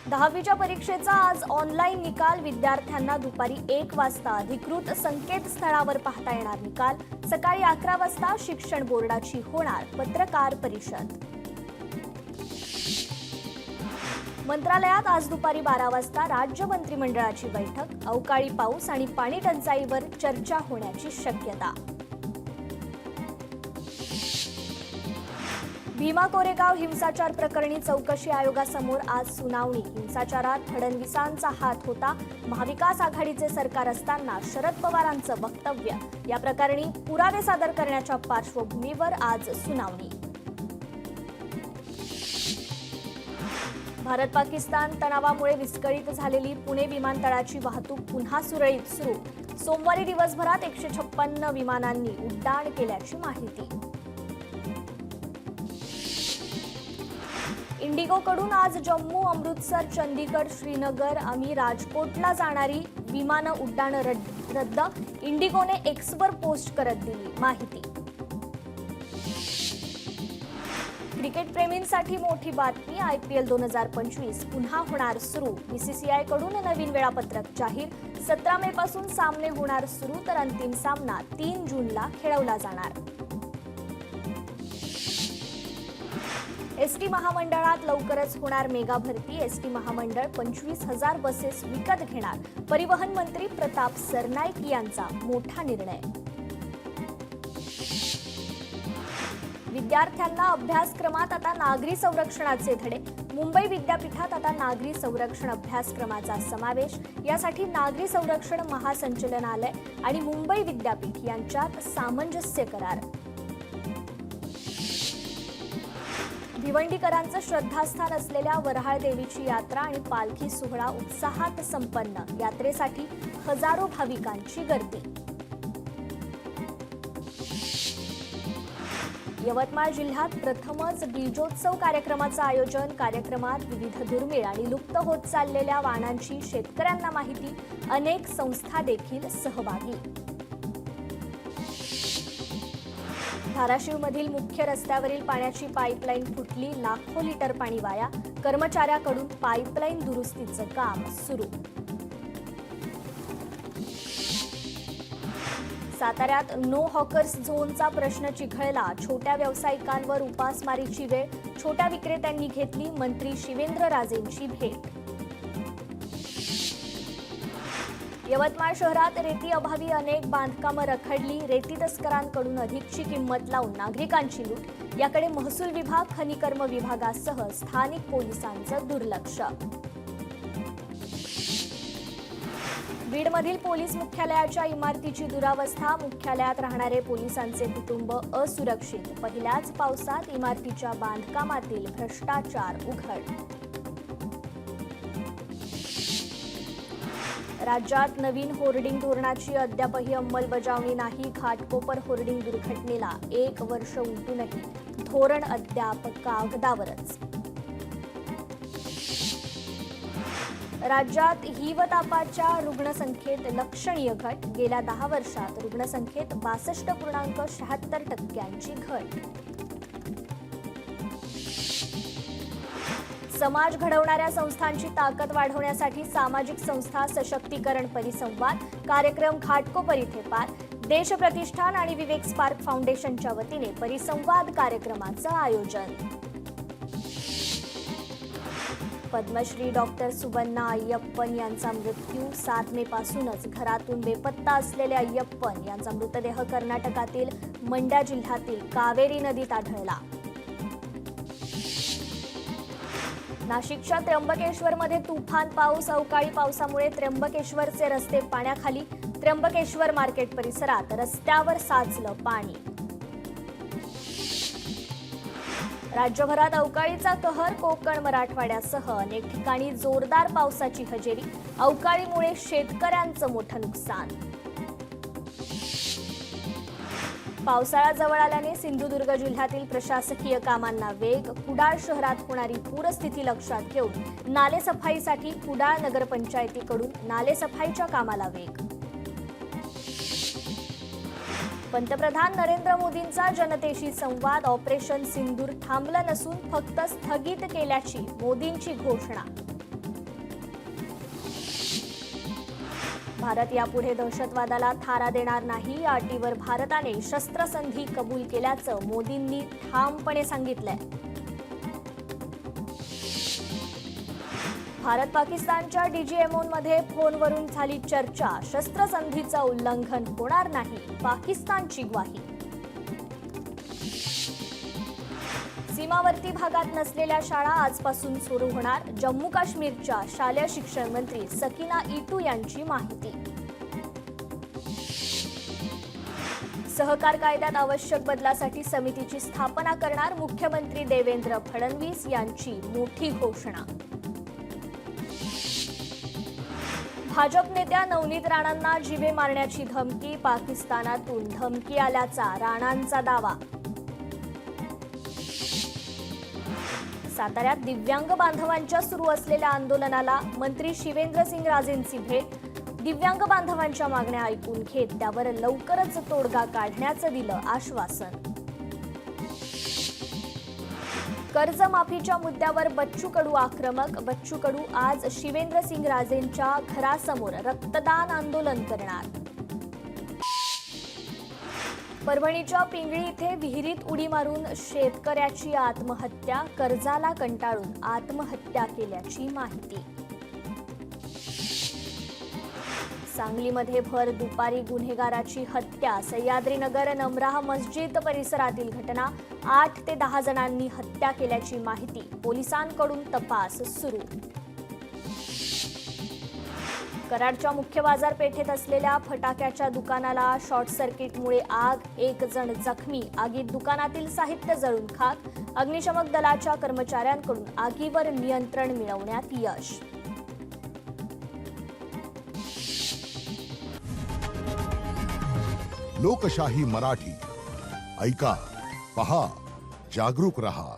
10वीच्या परीक्षेचा आज ऑनलाईन निकाल. विद्यार्थ्यांना दुपारी 1 वाजता अधिकृत संकेतस्थळावर पाहता येणार निकाल. सकाळी 11 वाजता शिक्षण बोर्डाची होणार पत्रकार परिषद. मंत्रालयात आज दुपारी 12 वाजता राज्य मंत्रिमंडळाची बैठक. अवकाळी पाऊस आणि पाणी टंचाईवर चर्चा होण्याची शक्यता. भीमा कोरेगाव हिंसाचार प्रकरणी चौकशी आयोगासमोर आज सुनावणी. हिंसाचारात फडणवीसांचा हात होता. महाविकास आघाडीचे सरकार असताना शरद पवारांचं वक्तव्य. या प्रकरणी पुरावे सादर करण्याच्या पार्श्वभूमीवर आज सुनावणी. भारत पाकिस्तान तणावामुळे विस्कळीत झालेली पुणे विमानतळाची वाहतूक पुन्हा सुरळीत सुरू. सोमवारी दिवसभरात 156 विमानांनी उड्डाण केल्याची माहिती. इंडिगोकडून आज जम्मू, अमृतसर, चंदीगड, श्रीनगर आणि राजकोटला जाणारी विमानं उड्डाणं रद्द. इंडिगोने एक्सवर पोस्ट करत दिली माहिती. क्रिकेट प्रेमींसाठी मोठी बातमी. IPL 2025 पुन्हा होणार सुरू. BCCIकडून नवीन वेळापत्रक जाहीर. 17 मे पासून सामने होणार सुरू, तर अंतिम सामना 3 जूनला खेळवला जाणार. एसटी महामंडळात लवकरच होणार मेगा भरती. एसटी महामंडळ 25,000 बसेस विकत घेणार. परिवहन मंत्री प्रताप सरनाईक यांचा मोठा निर्णय. विद्यार्थ्यांना अभ्यासक्रमात आता नागरी संरक्षणाचे धडे. मुंबई विद्यापीठात आता नागरी संरक्षण अभ्यासक्रमाचा समावेश. यासाठी नागरी संरक्षण महासंचालनालय आणि मुंबई विद्यापीठ यांच्यात सामंजस्य करार. भिवंडीकरांचं श्रद्धास्थान असलेल्या वऱ्हाळ देवीची यात्रा आणि पालखी सोहळा उत्साहात संपन्न. यात्रेसाठी हजारो भाविकांची गर्दी. यवतमाळ जिल्ह्यात प्रथमच बीजोत्सव कार्यक्रमाचं आयोजन. कार्यक्रमात विविध दुर्मिळ आणि लुप्त होत चाललेल्या वाणांची शेतकऱ्यांना माहिती. अनेक संस्था देखील सहभागी. धाराशिवमधील मुख्य रस्त्यावरील पाण्याची पाईपलाईन फुटली. लाखो लिटर पाणी वाया. कर्मचाऱ्याकडून पाईपलाईन दुरुस्तीचं काम सुरू. साताऱ्यात नो हॉकर्स झोनचा प्रश्न चिघळला. छोट्या व्यावसायिकांवर उपासमारीची वेळ. छोट्या विक्रेत्यांनी घेतली मंत्री शिवेंद्रराजेंची भेट. यवतमाळ शहरात रेती अभावी अनेक बांधकामं रखडली. रेती तस्करांकडून अधिकची किंमत लावून नागरिकांची लूट. याकडे महसूल विभाग, खनिकर्म विभागासह स्थानिक पोलिसांचं दुर्लक्ष. बीडमधील पोलीस मुख्यालयाच्या इमारतीची दुरावस्था. मुख्यालयात राहणारे पोलिसांचे कुटुंब असुरक्षित. पहिल्याच पावसात इमारतीच्या बांधकामातील भ्रष्टाचार उघड. राज्यात नवीन होर्डिंग धोरणाची अद्यापही अंमलबजावणी नाही. घाटकोपर होर्डिंग दुर्घटनेला 1 वर्ष उलटूनही धोरण अद्याप कागदावरच. राज्यात हिवतापाच्या रुग्णसंख्येत लक्षणीय घट. गेल्या 10 वर्षात रुग्णसंख्येत 62.76% घट. समाज घडवणाऱ्या संस्थांची ताकद वाढवण्यासाठी सामाजिक संस्था सशक्तीकरण परिसंवाद कार्यक्रम घाटकोपर इथे पार. देश प्रतिष्ठान आणि विवेक स्पार्क फाउंडेशनच्या वतीने परिसंवाद कार्यक्रमाचं आयोजन. पद्मश्री डॉक्टर सुबन्ना अय्यप्पन यांचा मृत्यू. 7 मे पासूनच घरातून बेपत्ता असलेले अय्यप्पन यांचा मृतदेह कर्नाटकातील मंड्या जिल्ह्यातील कावेरी नदीत आढळला. नाशिकच्या त्र्यंबकेश्वरमध्ये तुफान पाऊस. अवकाळी पावसामुळे त्र्यंबकेश्वरचे रस्ते पाण्याखाली. त्र्यंबकेश्वर मार्केट परिसरात रस्त्यावर साचलं पाणी. राज्यभरात अवकाळीचा कहर. कोकण, मराठवाड्यासह अनेक ठिकाणी जोरदार पावसाची हजेरी. अवकाळीमुळे शेतकऱ्यांचं मोठं नुकसान. पावसाळा जवळ आल्याने सिंधुदुर्ग जिल्ह्यातील प्रशासकीय कामांना वेग. कुडाळ शहरात होणारी पूरस्थिती लक्षात घेऊन नालेसफाईसाठी कुडाळ नगरपंचायतीकडून नालेसफाईच्या कामाला वेग. पंतप्रधान नरेंद्र मोदींचा जनतेशी संवाद. ऑपरेशन सिंदूर थांबलं नसून फक्त स्थगित केल्याची मोदींची घोषणा. भारत यापुढे दहशतवादाला थारा देणार नाही या अटीवर भारताने शस्त्रसंधी कबूल केल्याचं मोदींनी ठामपणे सांगितलंय. भारत पाकिस्तानच्या डीजीएमओमध्ये फोनवरून झाली चर्चा. शस्त्रसंधीचं उल्लंघन होणार नाही, पाकिस्तानची ग्वाही. सीमावर्ती भागात नसलेल्या शाळा आजपासून सुरू होणार. जम्मू काश्मीरच्या शालेय शिक्षण मंत्री सकीना इटू यांची माहिती. सहकार कायद्यात आवश्यक बदलासाठी समितीची स्थापना करणार. मुख्यमंत्री देवेंद्र फडणवीस यांची मोठी घोषणा. भाजप नेत्या नवनीत राणांना जीवे मारण्याची धमकी. पाकिस्तानातून धमकी आल्याचा राणांचा दावा. साताऱ्यात दिव्यांग बांधवांच्या सुरू असलेल्या आंदोलनाला मंत्री शिवेंद्रसिंगराजेंची भेट. दिव्यांग बांधवांच्या मागण्या ऐकून घेत त्यावर लवकरच तोडगा काढण्याचं दिलं आश्वासन. कर्जमाफीच्या मुद्द्यावर बच्चू कडू आक्रमक. बच्चू कडू आज शिवेंद्रसिंगराजेंच्या घरासमोर रक्तदान आंदोलन करणार. परभणीच्या पिंगळी इथे विहिरीत उडी मारून शेतकऱ्याची आत्महत्या. कर्जाला कंटाळून आत्महत्या केल्याची माहिती. सांगलीमध्ये भर दुपारी गुन्हेगाराची हत्या. सह्याद्रीनगर नमराह मस्जिद परिसरातील घटना. 8 ते 10 जणांनी हत्या केल्याची माहिती. पोलिसांकडून तपास सुरू. कराडच्या मुख्य बाजारपेठेत असलेल्या फटाक्याच्या दुकानाला शॉर्ट सर्किटमुळे आग. 1 जण जखमी. आगीत दुकानातील साहित्य जळून खाक. अग्निशमक दलाच्या कर्मचाऱ्यांकडून आगीवर नियंत्रण मिळवण्यात यश. लोकशाही मराठी ऐका, पहा, जागरूक रहा.